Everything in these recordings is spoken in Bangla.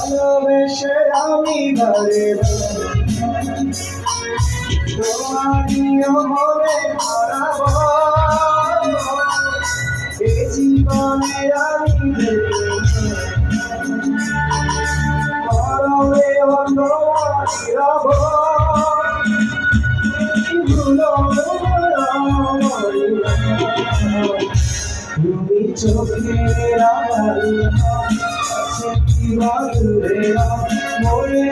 ভালোবেসে আমি ঘরে তোমারিও মনে হারাবো এই জীবনে আমি মরণে অন্ধকার তুমি চোখের আড়ালে আছে কি বদলে মরে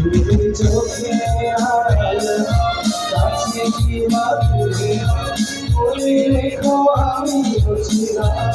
তুমি চোখে আড়ালে আছে কি বদলে মরে রেখো আমি বসিলাম